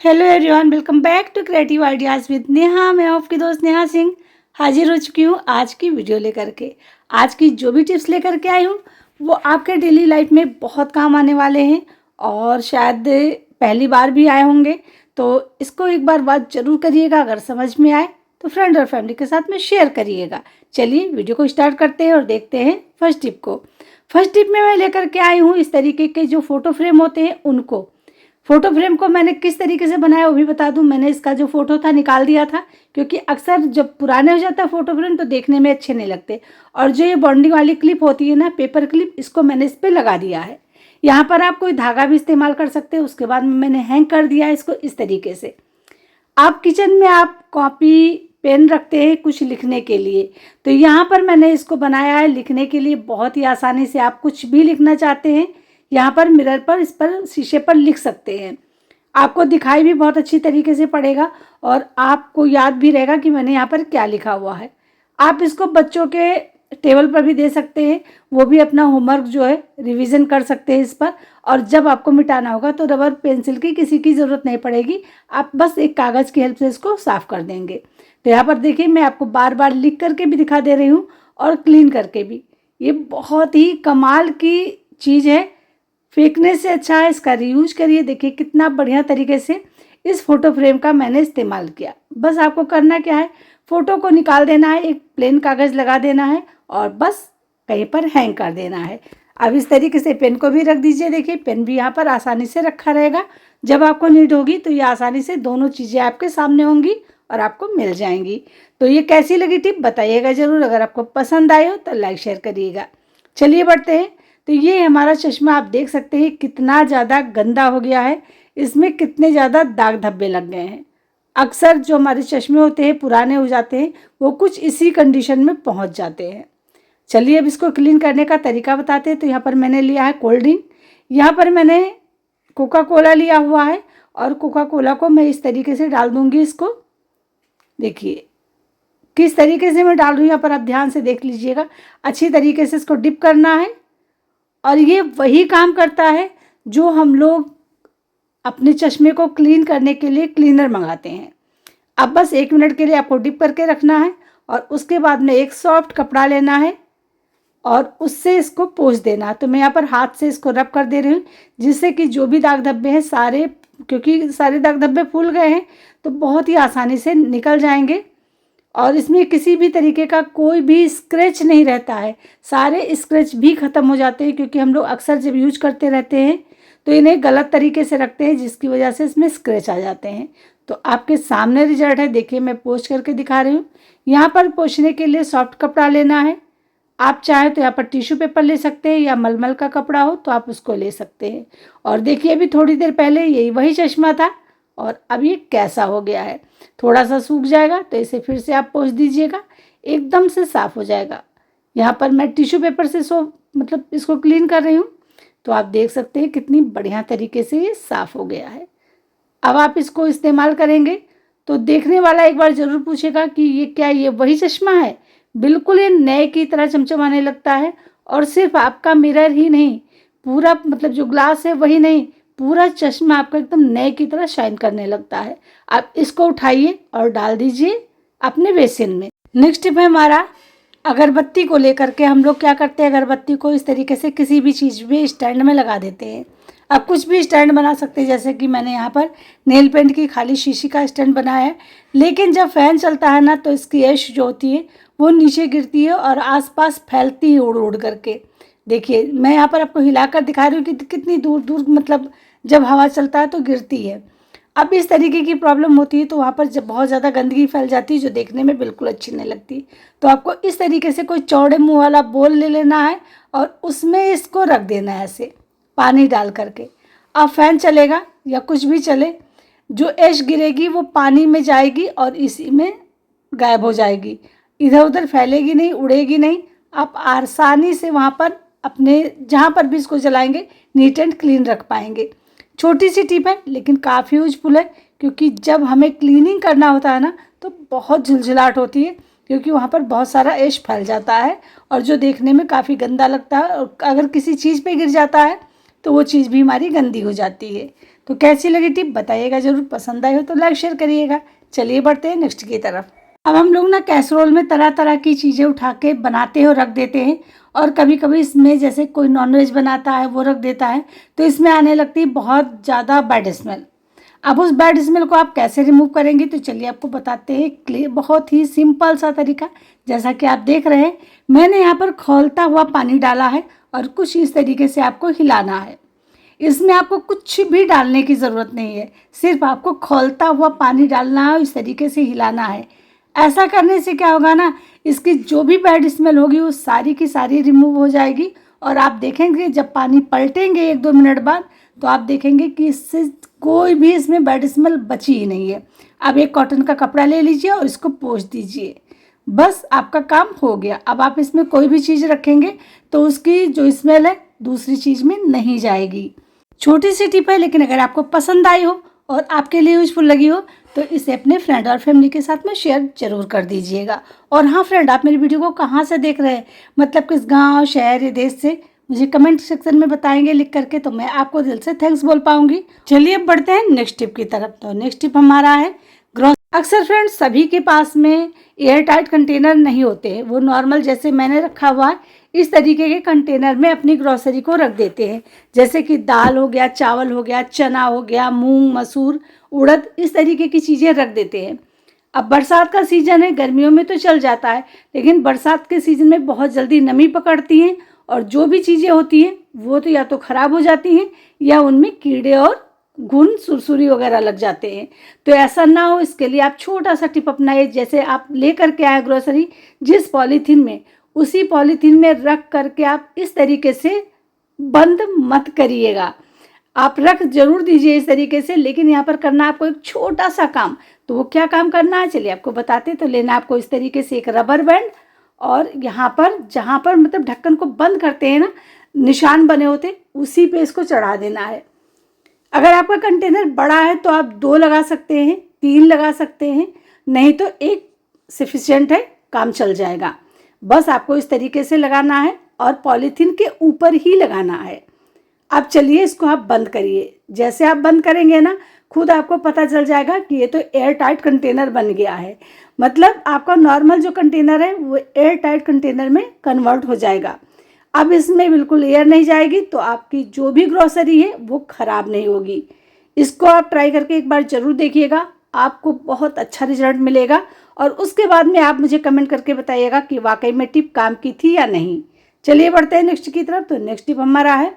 Hello everyone, welcome back to creative ideas with Neha. मैं आपकी दोस्त नेहा सिंह हाजिर हो चुकी हूँ आज की वीडियो लेकर के। आज की जो भी टिप्स लेकर के आई हूँ वो आपके डेली लाइफ में बहुत काम आने वाले हैं और शायद पहली बार भी आए होंगे, तो इसको एक बार बात ज़रूर करिएगा। अगर समझ में आए तो फ्रेंड और फैमिली के साथ में शेयर करिएगा। चलिए वीडियो को स्टार्ट करते हैं और देखते हैं फर्स्ट टिप को। फर्स्ट टिप में मैं लेकर के आई हूँ इस तरीके के जो फ़ोटो फ्रेम होते हैं उनको। फ़ोटो फ्रेम को मैंने किस तरीके से बनाया वो भी बता दूं। मैंने इसका जो फ़ोटो था निकाल दिया था, क्योंकि अक्सर जब पुराने हो जाता है फ़ोटो फ्रेम तो देखने में अच्छे नहीं लगते। और जो ये बॉन्डिंग वाली क्लिप होती है ना, पेपर क्लिप, इसको मैंने इस पर लगा दिया है। यहाँ पर आप कोई धागा भी इस्तेमाल कर सकते हैं। उसके बाद में मैंने हैंग कर दिया है इसको इस तरीके से। आप किचन में आप कॉपी पेन रखते हैं कुछ लिखने के लिए, तो यहाँ पर मैंने इसको बनाया है लिखने के लिए। बहुत ही आसानी से आप कुछ भी लिखना चाहते हैं यहाँ पर मिरर पर, इस पर शीशे पर लिख सकते हैं। आपको दिखाई भी बहुत अच्छी तरीके से पड़ेगा और आपको याद भी रहेगा कि मैंने यहाँ पर क्या लिखा हुआ है। आप इसको बच्चों के टेबल पर भी दे सकते हैं, वो भी अपना होमवर्क जो है रिवीजन कर सकते हैं इस पर। और जब आपको मिटाना होगा तो रबर पेंसिल की किसी की ज़रूरत नहीं पड़ेगी, आप बस एक कागज़ की हेल्प से इसको साफ़ कर देंगे। तो यहाँ पर देखिए, मैं आपको बार बार लिख करके भी दिखा दे रही हूँ और क्लीन करके भी। ये बहुत ही कमाल की चीज़ है, फेंकने से अच्छा है इसका रीयूज करिए। देखिए कितना बढ़िया तरीके से इस फोटो फ्रेम का मैंने इस्तेमाल किया। बस आपको करना क्या है, फ़ोटो को निकाल देना है, एक प्लेन कागज़ लगा देना है और बस कहीं पर हैंग कर देना है। अब इस तरीके से पेन को भी रख दीजिए। देखिए पेन भी यहाँ पर आसानी से रखा रहेगा। जब आपको नीड होगी तो ये आसानी से दोनों चीज़ें आपके सामने होंगी और आपको मिल जाएंगी। तो ये कैसी लगी टिप बताइएगा ज़रूर। अगर आपको पसंद आए हो तो लाइक शेयर करिएगा। चलिए बढ़ते हैं। तो ये हमारा चश्मा आप देख सकते हैं कितना ज़्यादा गंदा हो गया है, इसमें कितने ज़्यादा दाग धब्बे लग गए हैं। अक्सर जो हमारे चश्मे होते हैं पुराने हो जाते हैं, वो कुछ इसी कंडीशन में पहुंच जाते हैं। चलिए अब इसको क्लीन करने का तरीका बताते हैं। तो यहाँ पर मैंने लिया है कोल्ड ड्रिंक, यहाँ पर मैंने कोका कोला लिया हुआ है और कोका कोला को मैं इस तरीके से डाल दूँगी इसको। देखिए किस तरीके से मैं डाल रही हूँ, यहाँ पर आप ध्यान से देख लीजिएगा। अच्छी तरीके से इसको डिप करना है और ये वही काम करता है जो हम लोग अपने चश्मे को क्लीन करने के लिए क्लीनर मंगाते हैं। अब बस 1 मिनट के लिए आपको डिप करके रखना है और उसके बाद में एक सॉफ्ट कपड़ा लेना है और उससे इसको पोंछ देना। तो मैं यहाँ पर हाथ से इसको रब कर दे रही हूँ, जिससे कि जो भी दाग धब्बे हैं सारे, क्योंकि सारे दाग धब्बे फूल गए हैं तो बहुत ही आसानी से निकल जाएंगे और इसमें किसी भी तरीके का कोई भी स्क्रैच नहीं रहता है। सारे स्क्रैच भी ख़त्म हो जाते हैं, क्योंकि हम लोग अक्सर जब यूज करते रहते हैं तो इन्हें गलत तरीके से रखते हैं, जिसकी वजह से इसमें स्क्रैच आ जाते हैं। तो आपके सामने रिजल्ट है। देखिए मैं पोंछ करके दिखा रही हूँ। यहाँ पर पोंछने के लिए सॉफ्ट कपड़ा लेना है। आप चाहें तो यहाँ पर टिश्यू पेपर ले सकते हैं या मलमल का कपड़ा हो तो आप उसको ले सकते हैं। और देखिए अभी थोड़ी देर पहले यही वही चश्मा था और अब ये कैसा हो गया है। थोड़ा सा सूख जाएगा तो इसे फिर से आप पोंछ दीजिएगा, एकदम से साफ़ हो जाएगा। यहाँ पर मैं टिश्यू पेपर से इसको क्लीन कर रही हूँ, तो आप देख सकते हैं कितनी बढ़िया तरीके से ये साफ़ हो गया है। अब आप इसको इस्तेमाल करेंगे तो देखने वाला एक बार ज़रूर पूछेगा कि ये क्या, ये वही चश्मा है। बिल्कुल ये नए की तरह चमचमाने लगता है। और सिर्फ आपका मिरर ही नहीं, पूरा जो ग्लास है वही नहीं, पूरा चश्मा आपका एकदम नए की तरह शाइन करने लगता है। आप इसको उठाइए और डाल दीजिए अपने बेसिन में। नेक्स्ट टिप है हमारा अगरबत्ती को लेकर के। हम लोग क्या करते हैं, अगरबत्ती को इस तरीके से किसी भी चीज़ में स्टैंड में लगा देते हैं। आप कुछ भी स्टैंड बना सकते हैं, जैसे कि मैंने यहाँ पर नेल पेंट की खाली शीशी का स्टैंड बनाया है। लेकिन जब फैन चलता है ना तो इसकी ऐश जो होती है वो नीचे गिरती है और आसपास फैलती है उड़ उड़ करके। देखिए मैं यहाँ पर आपको हिलाकर दिखा रही हूँ कि कितनी दूर दूर जब हवा चलता है तो गिरती है। अब इस तरीके की प्रॉब्लम होती है तो वहाँ पर जब बहुत ज़्यादा गंदगी फैल जाती है जो देखने में बिल्कुल अच्छी नहीं लगती। तो आपको इस तरीके से कोई चौड़े मुंह वाला बोल ले लेना है और उसमें इसको रख देना है ऐसे पानी डाल करके। अब फैन चलेगा या कुछ भी चले, जो ऐश गिरेगी वो पानी में जाएगी और इसी में गायब हो जाएगी, इधर उधर फैलेगी नहीं, उड़ेगी नहीं। आप आसानी से वहाँ पर अपने जहाँ पर भी इसको जलाएंगे नीट एंड क्लीन रख पाएंगे। छोटी सी टिप है लेकिन काफ़ी यूजफुल है, क्योंकि जब हमें क्लीनिंग करना होता है ना तो बहुत झुलझुलाहट होती है, क्योंकि वहाँ पर बहुत सारा ऐश फैल जाता है और जो देखने में काफ़ी गंदा लगता है। और अगर किसी चीज़ पे गिर जाता है तो वो चीज़ भी हमारी गंदी हो जाती है। तो कैसी लगी टिप बताइएगा ज़रूर, पसंद आई हो तो लाइक शेयर करिएगा। चलिए बढ़ते हैं नेक्स्ट की तरफ। अब हम लोग ना कैसरोल में तरह तरह की चीज़ें उठा के बनाते हो रख देते हैं, और कभी कभी इसमें जैसे कोई नॉनवेज बनाता है वो रख देता है, तो इसमें आने लगती है बहुत ज़्यादा बैड स्मेल। अब उस बैड स्मेल को आप कैसे रिमूव करेंगे, तो चलिए आपको बताते हैं बहुत ही सिंपल सा तरीका। जैसा कि आप देख रहे हैं, मैंने यहाँ पर खौलता हुआ पानी डाला है और कुछ इस तरीके से आपको हिलाना है। इसमें आपको कुछ भी डालने की ज़रूरत नहीं है, सिर्फ आपको खौलता हुआ पानी डालना है और इस तरीके से हिलाना है। ऐसा करने से क्या होगा ना, इसकी जो भी बैड स्मेल होगी वो सारी की सारी रिमूव हो जाएगी। और आप देखेंगे जब पानी पलटेंगे 1-2 मिनट बाद, तो आप देखेंगे कि इससे कोई भी इसमें बैड स्मेल बची ही नहीं है। अब एक कॉटन का कपड़ा ले लीजिए और इसको पोंछ दीजिए, बस आपका काम हो गया। अब आप इसमें कोई भी चीज़ रखेंगे तो उसकी जो स्मेल है दूसरी चीज़ में नहीं जाएगी। छोटी सी टिप है, लेकिन अगर आपको पसंद आई हो और आपके लिए यूजफुल लगी हो तो इसे अपने फ्रेंड और फैमिली के साथ में शेयर जरूर कर दीजिएगा। और हाँ फ्रेंड, आप मेरी वीडियो को कहाँ से देख रहे हैं, मतलब किस गांव, शहर या देश से, मुझे कमेंट सेक्शन में बताएंगे लिख करके, तो मैं आपको दिल से थैंक्स बोल पाऊंगी। चलिए अब बढ़ते हैं नेक्स्ट टिप की तरफ। तो नेक्स्ट टिप हमारा है अक्सर फ्रेंड्स सभी के पास में एयर टाइट कंटेनर नहीं होते हैं, वो नॉर्मल जैसे मैंने रखा हुआ है इस तरीके के कंटेनर में अपनी ग्रोसरी को रख देते हैं। जैसे कि दाल हो गया, चावल हो गया, चना हो गया, मूंग, मसूर, उड़द, इस तरीके की चीज़ें रख देते हैं। अब बरसात का सीज़न है, गर्मियों में तो चल जाता है, लेकिन बरसात के सीज़न में बहुत जल्दी नमी पकड़ती हैं और जो भी चीज़ें होती हैं वो तो या तो ख़राब हो जाती हैं या उनमें कीड़े और घुन, सुरसुरी वगैरह लग जाते हैं। तो ऐसा ना हो, इसके लिए आप छोटा सा टिप अपनाइए। जैसे आप लेकर के आए ग्रोसरी, जिस पॉलीथीन में, उसी पॉलीथीन में रख करके आप इस तरीके से बंद मत करिएगा। आप रख जरूर दीजिए इस तरीके से, लेकिन यहाँ पर करना आपको एक छोटा सा काम। तो वो क्या काम करना है चलिए आपको बताते। तो लेना आपको इस तरीके से एक रबर बैंड, और यहाँ पर जहाँ पर मतलब ढक्कन को बंद करते हैं ना, निशान बने होते, उसी पे इसको चढ़ा देना है। अगर आपका कंटेनर बड़ा है तो आप 2 लगा सकते हैं, 3 लगा सकते हैं, नहीं तो 1 सफिशिएंट है, काम चल जाएगा। बस आपको इस तरीके से लगाना है और पॉलीथीन के ऊपर ही लगाना है। अब चलिए इसको आप बंद करिए। जैसे आप बंद करेंगे ना, खुद आपको पता चल जाएगा कि ये तो एयर टाइट कंटेनर बन गया है। मतलब आपका नॉर्मल जो कंटेनर है वो एयर टाइट कंटेनर में कन्वर्ट हो जाएगा। अब इसमें बिल्कुल एयर नहीं जाएगी, तो आपकी जो भी ग्रोसरी है वो ख़राब नहीं होगी। इसको आप ट्राई करके एक बार ज़रूर देखिएगा, आपको बहुत अच्छा रिजल्ट मिलेगा। और उसके बाद में आप मुझे कमेंट करके बताइएगा कि वाकई में टिप काम की थी या नहीं। चलिए बढ़ते हैं नेक्स्ट की तरफ। तो नेक्स्ट टिप हमारा है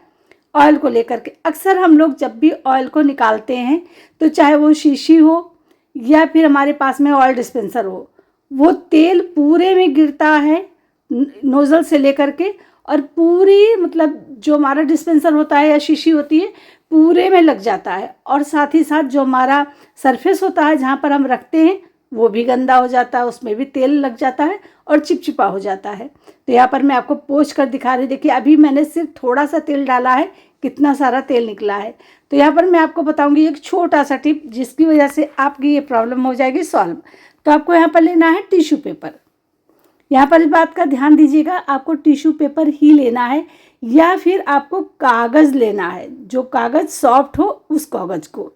ऑयल को लेकर के। अक्सर हम लोग जब भी ऑयल को निकालते हैं, तो चाहे वो शीशी हो या फिर हमारे पास में ऑयल डिस्पेंसर हो, वो तेल पूरे में गिरता है नोज़ल से लेकर के, और पूरी मतलब जो हमारा डिस्पेंसर होता है या शीशी होती है पूरे में लग जाता है। और साथ ही साथ जो हमारा सरफेस होता है जहाँ पर हम रखते हैं वो भी गंदा हो जाता है, उसमें भी तेल लग जाता है और चिपचिपा हो जाता है। तो यहाँ पर मैं आपको पोंछ कर दिखा रही, देखिए अभी मैंने सिर्फ थोड़ा सा तेल डाला है, कितना सारा तेल निकला है। तो यहाँ पर मैं आपको बताऊँगी एक छोटा सा टिप, जिसकी वजह से आपकी ये प्रॉब्लम हो जाएगी सॉल्व। तो आपको यहाँ पर लेना है टिश्यू पेपर। यहाँ पर इस बात का ध्यान दीजिएगा, आपको टिश्यू पेपर ही लेना है या फिर आपको कागज़ लेना है, जो कागज़ सॉफ्ट हो उस कागज़ को।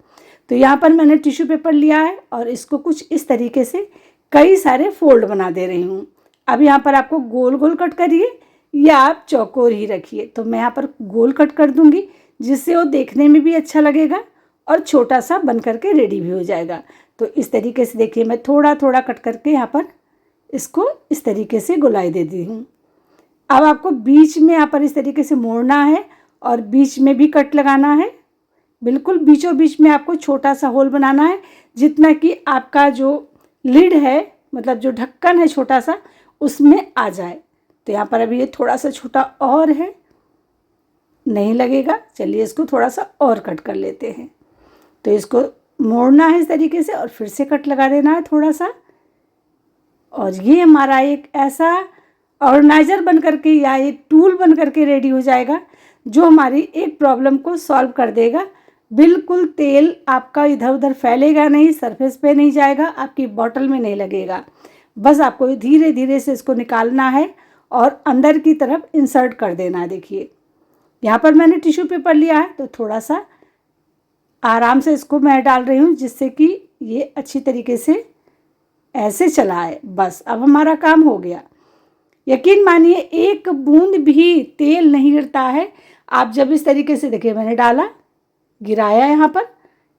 तो यहाँ पर मैंने टिश्यू पेपर लिया है और इसको कुछ इस तरीके से कई सारे फोल्ड बना दे रही हूँ। अब यहाँ पर आपको गोल गोल कट करिए या आप चौकोर ही रखिए। तो मैं यहाँ पर गोल कट कर दूँगी, जिससे वो देखने में भी अच्छा लगेगा और छोटा सा बन करके रेडी भी हो जाएगा। तो इस तरीके से देखिए, मैं थोड़ा थोड़ा कट करके यहाँ पर इसको इस तरीके से गोलाई दे दी हूँ। अब आपको बीच में यहाँ पर इस तरीके से मोड़ना है और बीच में भी कट लगाना है। बिल्कुल बीचों बीच में आपको छोटा सा होल बनाना है, जितना कि आपका जो लिड है, मतलब जो ढक्कन है छोटा सा, उसमें आ जाए। तो यहाँ पर अभी ये थोड़ा सा छोटा और है, नहीं लगेगा। चलिए इसको थोड़ा सा और कट कर लेते हैं। तो इसको मोड़ना है इस तरीके से और फिर से कट लगा देना है थोड़ा सा। और ये हमारा एक ऐसा ऑर्गेनाइज़र बन करके या एक टूल बन करके रेडी हो जाएगा, जो हमारी एक प्रॉब्लम को सॉल्व कर देगा। बिल्कुल तेल आपका इधर उधर फैलेगा नहीं, सरफेस पे नहीं जाएगा, आपकी बॉटल में नहीं लगेगा। बस आपको धीरे धीरे से इसको निकालना है और अंदर की तरफ इंसर्ट कर देना है। देखिए यहाँ पर मैंने टिश्यू पेपर लिया है, तो थोड़ा सा आराम से इसको मैं डाल रही हूँ जिससे कि ये अच्छी तरीके से ऐसे चला है। बस अब हमारा काम हो गया। यकीन मानिए एक बूंद भी तेल नहीं गिरता है। आप जब इस तरीके से देखिए, मैंने डाला, गिराया यहाँ पर,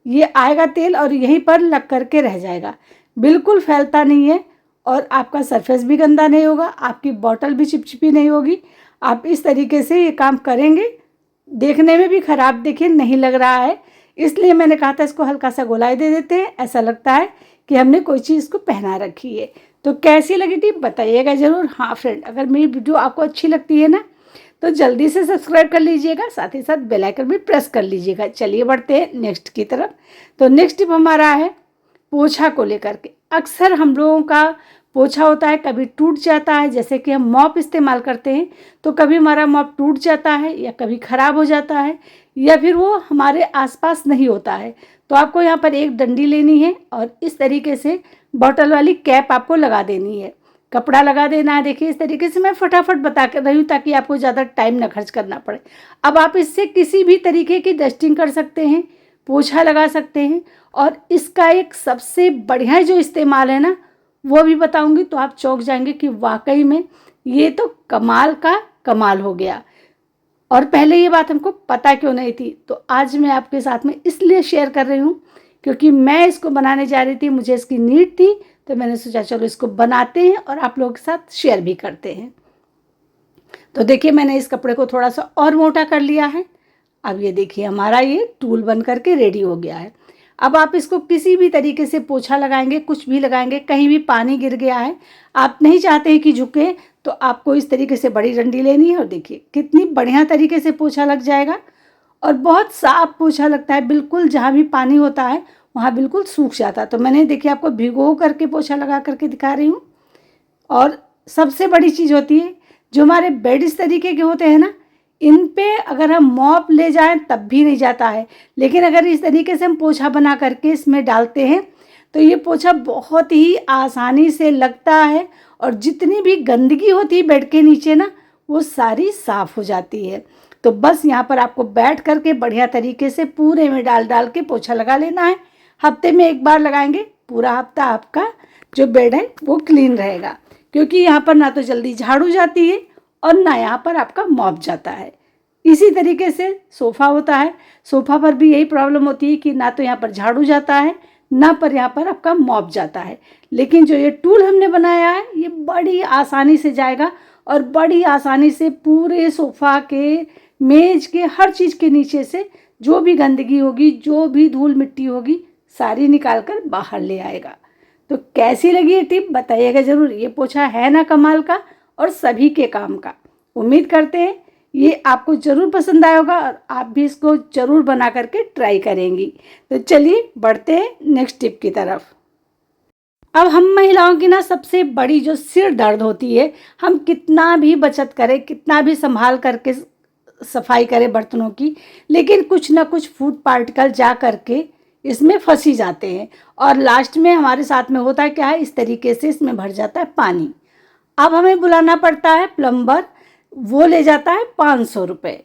ये आएगा तेल और यहीं पर लग करके रह जाएगा, बिल्कुल फैलता नहीं है और आपका सरफेस भी गंदा नहीं होगा, आपकी बॉटल भी चिपचिपी नहीं होगी। आप इस तरीके से ये काम करेंगे, देखने में भी ख़राब देखिए नहीं लग रहा है, इसलिए मैंने कहा था इसको हल्का सा गोलाई दे देते हैं, ऐसा लगता है कि हमने कोई चीज़ को पहना रखी है। तो कैसी लगी टिप बताइएगा ज़रूर। हाँ फ्रेंड, अगर मेरी वीडियो आपको अच्छी लगती है ना तो जल्दी से सब्सक्राइब कर लीजिएगा, साथ ही साथ बेल आइकन भी प्रेस कर लीजिएगा। चलिए बढ़ते हैं नेक्स्ट की तरफ। तो नेक्स्ट टिप हमारा है पोछा को लेकर के। अक्सर हम लोगों का पोछा होता है, कभी टूट जाता है, जैसे कि हम मॉप इस्तेमाल करते हैं तो कभी हमारा मॉप टूट जाता है या कभी ख़राब हो जाता है या फिर वो हमारे आसपास नहीं होता है। तो आपको यहाँ पर एक डंडी लेनी है और इस तरीके से बॉटल वाली कैप आपको लगा देनी है, कपड़ा लगा देना है। देखिए इस तरीके से मैं फटाफट बता कर रही हूँ ताकि आपको ज़्यादा टाइम ना खर्च करना पड़े। अब आप इससे किसी भी तरीके की डस्टिंग कर सकते हैं, पोछा लगा सकते हैं और इसका एक सबसे बढ़िया जो इस्तेमाल है ना वो भी बताऊंगी तो आप चौंक जाएंगे कि वाकई में ये तो कमाल का कमाल हो गया। और पहले ये बात हमको पता क्यों नहीं थी, तो आज मैं आपके साथ में इसलिए शेयर कर रही हूँ क्योंकि मैं इसको बनाने जा रही थी, मुझे इसकी नीड थी, तो मैंने सोचा चलो इसको बनाते हैं और आप लोगों के साथ शेयर भी करते हैं। तो देखिए मैंने इस कपड़े को थोड़ा सा और मोटा कर लिया है। अब ये देखिए हमारा ये टूल बन करके रेडी हो गया है। अब आप इसको किसी भी तरीके से पोछा लगाएंगे, कुछ भी लगाएंगे, कहीं भी पानी गिर गया है, आप नहीं चाहते हैं कि झुके, तो आपको इस तरीके से बड़ी डंडी लेनी है और देखिए कितनी बढ़िया तरीके से पोछा लग जाएगा और बहुत साफ पोछा लगता है। बिल्कुल जहाँ भी पानी होता है वहाँ बिल्कुल सूख जाता है। तो मैंने देखिए आपको भिगो करके पोछा लगा करके दिखा रही हूँ। और सबसे बड़ी चीज़ होती है जो हमारे बेड इस तरीके के होते हैं ना, इन पे अगर हम मॉप ले जाएं तब भी नहीं जाता है, लेकिन अगर इस तरीके से हम पोछा बना करके इसमें डालते हैं तो ये पोछा बहुत ही आसानी से लगता है और जितनी भी गंदगी होती है बेड के नीचे ना वो सारी साफ़ हो जाती है। तो बस यहाँ पर आपको बैठ करके बढ़िया तरीके से पूरे में डाल डाल के पोछा लगा लेना है। हफ्ते में एक बार लगाएंगे, पूरा हफ्ता आपका जो बेड है वो क्लीन रहेगा, क्योंकि यहाँ पर ना तो जल्दी झाड़ू जाती है और ना यहाँ पर आपका मॉप जाता है। इसी तरीके से सोफ़ा होता है, सोफ़ा पर भी यही प्रॉब्लम होती है कि ना तो यहाँ पर झाड़ू जाता है ना पर यहाँ पर आपका मॉप जाता है। लेकिन जो ये टूल हमने बनाया है ये बड़ी आसानी से जाएगा और बड़ी आसानी से पूरे सोफ़ा के, मेज के, हर चीज़ के नीचे से जो भी गंदगी होगी, जो भी धूल मिट्टी होगी, सारी निकाल कर बाहर ले आएगा। तो कैसी लगी ये टिप बताइएगा ज़रूर। ये पोछा है ना कमाल का और सभी के काम का। उम्मीद करते हैं ये आपको ज़रूर पसंद आया होगा और आप भी इसको ज़रूर बना करके ट्राई करेंगी। तो चलिए बढ़ते हैं नेक्स्ट टिप की तरफ। अब हम महिलाओं की ना सबसे बड़ी जो सिर दर्द होती है, हम कितना भी बचत करें, कितना भी संभाल करके सफाई करें बर्तनों की, लेकिन कुछ ना कुछ फूड पार्टिकल जा करके इसमें फंसी जाते हैं और लास्ट में हमारे साथ में होता है क्या है, इस तरीके से इसमें भर जाता है पानी। अब हमें बुलाना पड़ता है प्लम्बर, वो ले जाता है 500 रुपये।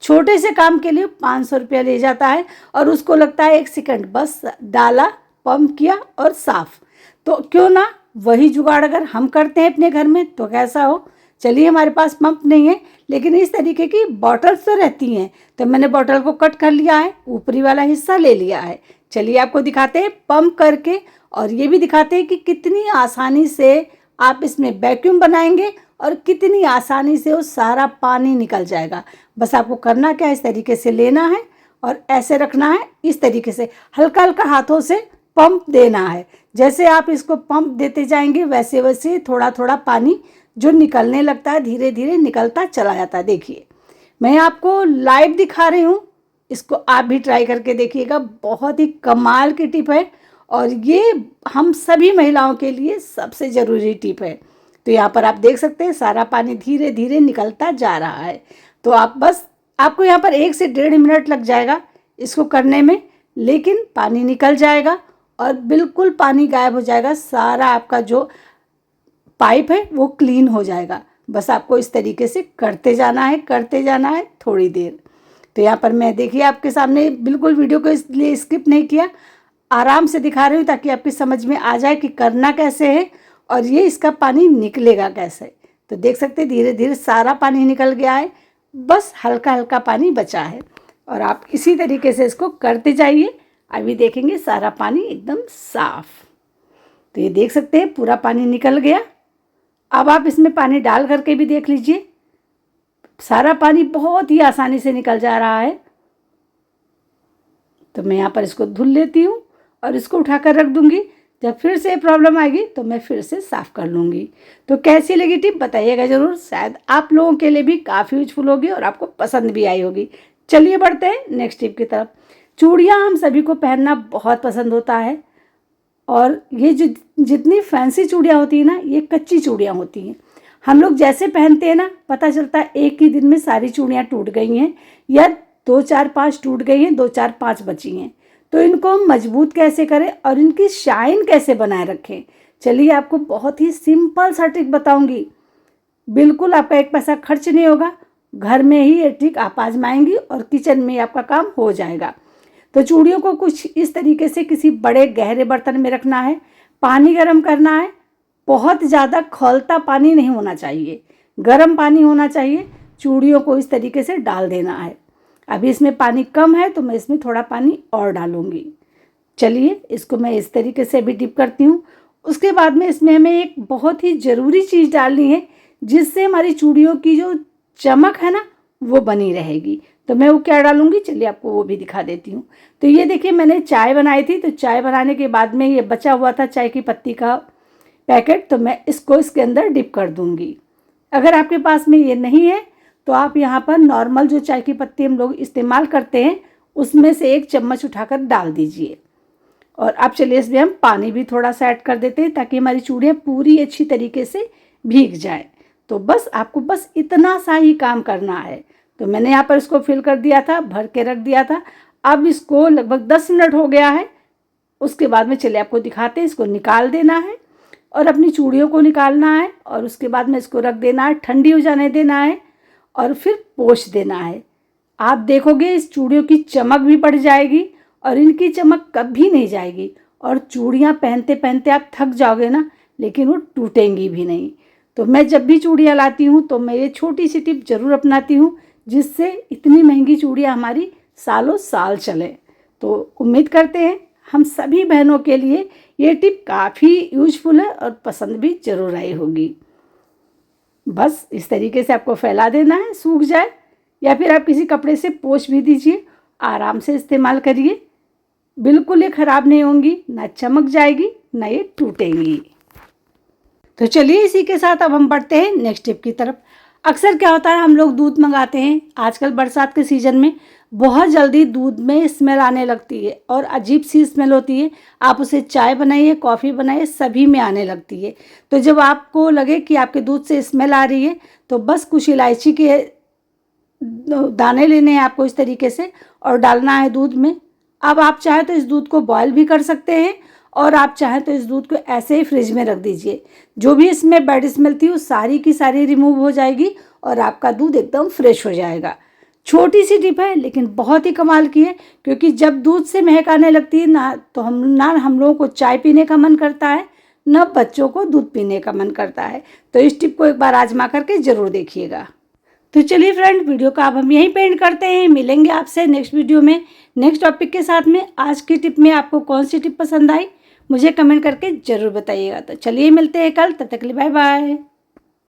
छोटे से काम के लिए 500 रुपया ले जाता है और उसको लगता है 1 सेकंड, बस डाला, पंप किया और साफ। तो क्यों ना वही जुगाड़ अगर हम करते हैं अपने घर में तो कैसा हो। चलिए हमारे पास पंप नहीं है लेकिन इस तरीके की बॉटल्स तो रहती हैं, तो मैंने बॉटल को कट कर लिया है, ऊपरी वाला हिस्सा ले लिया है। चलिए आपको दिखाते हैं पंप करके और ये भी दिखाते हैं कि कितनी आसानी से आप इसमें वैक्यूम बनाएंगे और कितनी आसानी से वो सारा पानी निकल जाएगा। बस आपको करना क्या है, इस तरीके से लेना है और ऐसे रखना है, इस तरीके से हल्का हल्का हाथों से पंप देना है। जैसे आप इसको पंप देते जाएंगे वैसे वैसे थोड़ा थोड़ा पानी जो निकलने लगता है, धीरे धीरे निकलता चला जाता है। देखिए मैं आपको लाइव दिखा रही हूँ, इसको आप भी ट्राई करके देखिएगा। बहुत ही कमाल की टिप है और ये हम सभी महिलाओं के लिए सबसे ज़रूरी टिप है। तो यहाँ पर आप देख सकते हैं सारा पानी धीरे धीरे निकलता जा रहा है। तो आप बस, आपको यहाँ पर 1 से 1.5 मिनट लग जाएगा इसको करने में, लेकिन पानी निकल जाएगा और बिल्कुल पानी गायब हो जाएगा। सारा आपका जो पाइप है वो क्लीन हो जाएगा। बस आपको इस तरीके से करते जाना है, करते जाना है थोड़ी देर। तो यहाँ पर मैं देखिए आपके सामने बिल्कुल वीडियो को इसलिए स्किप नहीं किया, आराम से दिखा रही हूँ ताकि आपकी समझ में आ जाए कि करना कैसे है और ये इसका पानी निकलेगा कैसे। तो देख सकते हैं धीरे धीरे सारा पानी निकल गया है, बस हल्का हल्का पानी बचा है और आप इसी तरीके से इसको करते जाइए। अभी देखेंगे सारा पानी एकदम साफ। तो ये देख सकते हैं पूरा पानी निकल गया। अब आप इसमें पानी डाल करके भी देख लीजिए, सारा पानी बहुत ही आसानी से निकल जा रहा है। तो मैं यहाँ पर इसको धुल लेती हूँ और इसको उठाकर रख दूँगी। जब फिर से प्रॉब्लम आएगी तो मैं फिर से साफ़ कर लूँगी। तो कैसी लगी टिप बताइएगा ज़रूर, शायद आप लोगों के लिए भी काफ़ी यूजफुल होगी और आपको पसंद भी आई होगी। चलिए बढ़ते हैं नेक्स्ट टिप की तरफ। चूड़ियाँ हम सभी को पहनना बहुत पसंद होता है और ये जो जितनी फैंसी चूड़ियाँ होती हैं ना, ये कच्ची चूड़ियाँ होती हैं। हम लोग जैसे पहनते हैं ना, पता चलता है एक ही दिन में सारी चूड़ियाँ टूट गई हैं या 2 4 5 टूट गई हैं, 2 4 5 बची हैं। तो इनको हम मजबूत कैसे करें और इनकी शाइन कैसे बनाए रखें, चलिए आपको बहुत ही सिंपल सा ट्रिक बताऊंगी। बिल्कुल आपका एक पैसा खर्च नहीं होगा, घर में ही ये ट्रिक आप आजमाएंगी और किचन में आपका काम हो जाएगा। तो चूड़ियों को कुछ इस तरीके से किसी बड़े गहरे बर्तन में रखना है, पानी गर्म करना है। बहुत ज़्यादा खौलता पानी नहीं होना चाहिए, गर्म पानी होना चाहिए। चूड़ियों को इस तरीके से डाल देना है। अभी इसमें पानी कम है तो मैं इसमें थोड़ा पानी और डालूंगी। चलिए इसको मैं इस तरीके से भी डिप करती हूँ। उसके बाद में इसमें हमें एक बहुत ही ज़रूरी चीज़ डालनी है जिससे हमारी चूड़ियों की जो चमक है ना वो बनी रहेगी। तो मैं वो क्या डालूंगी, चलिए आपको वो भी दिखा देती हूँ। तो ये देखिए मैंने चाय बनाई थी, तो चाय बनाने के बाद में ये बचा हुआ था चाय की पत्ती का पैकेट, तो मैं इसको इसके अंदर डिप कर दूंगी। अगर आपके पास में ये नहीं है तो आप यहाँ पर नॉर्मल जो चाय की पत्ती हम लोग इस्तेमाल करते हैं उसमें से 1 चम्मच उठाकर डाल दीजिए। और अब चलिए इसमें हम पानी भी थोड़ा सा ऐड कर देते हैं ताकि हमारी चूड़ियाँ पूरी अच्छी तरीके से भीग जाए। तो बस आपको बस इतना सा ही काम करना है। तो मैंने यहाँ पर इसको फिल कर दिया था, भर के रख दिया था। अब इसको लगभग 10 मिनट हो गया है। उसके बाद में चलिए आपको दिखाते हैं, इसको निकाल देना है और अपनी चूड़ियों को निकालना है और उसके बाद में इसको रख देना है, ठंडी हो जाने देना है और फिर पोंछ देना है। आप देखोगे इस चूड़ियों की चमक भी बढ़ जाएगी और इनकी चमक कभी नहीं जाएगी और चूड़ियाँ पहनते पहनते आप थक जाओगे ना, लेकिन वो टूटेंगी भी नहीं। तो मैं जब भी चूड़ियाँ लाती हूँ तो मैं ये छोटी सी टिप ज़रूर अपनाती हूँ जिससे इतनी महंगी चूड़ियाँ हमारी सालों साल चले। तो उम्मीद करते हैं हम सभी बहनों के लिए ये टिप काफ़ी यूजफुल है और पसंद भी ज़रूर आई होगी। बस इस तरीके से आपको फैला देना है, सूख जाए या फिर आप किसी कपड़े से पोंछ भी दीजिए। आराम से इस्तेमाल करिए, बिल्कुल ये ख़राब नहीं होंगी, ना चमक जाएगी ना ये टूटेंगी। तो चलिए इसी के साथ अब हम बढ़ते हैं नेक्स्ट टिप की तरफ। अक्सर क्या होता है हम लोग दूध मंगाते हैं, आजकल बरसात के सीज़न में बहुत जल्दी दूध में स्मेल आने लगती है और अजीब सी स्मेल होती है। आप उसे चाय बनाइए, कॉफ़ी बनाइए, सभी में आने लगती है। तो जब आपको लगे कि आपके दूध से स्मेल आ रही है तो बस कुछ इलायची के दाने लेने हैं आपको इस तरीके से और डालना है दूध में। अब आप चाहे तो इस दूध को बॉयल भी कर सकते हैं और आप चाहें तो इस दूध को ऐसे ही फ्रिज में रख दीजिए। जो भी इसमें बैड स्मेल थी वो सारी की सारी रिमूव हो जाएगी और आपका दूध एकदम फ्रेश हो जाएगा। छोटी सी टिप है लेकिन बहुत ही कमाल की है, क्योंकि जब दूध से महक आने लगती है ना तो हम लोगों को चाय पीने का मन करता है, ना बच्चों को दूध पीने का मन करता है। तो इस टिप को एक बार आजमा करके ज़रूर देखिएगा। तो चलिए फ्रेंड, वीडियो का अब हम यहीं पे एंड करते हैं। मिलेंगे आपसे नेक्स्ट वीडियो में नेक्स्ट टॉपिक के साथ में। आज की टिप में आपको कौन सी टिप पसंद आई मुझे कमेंट करके ज़रूर बताइएगा। तो चलिए मिलते हैं कल, तब तक के लिए बाय बाय।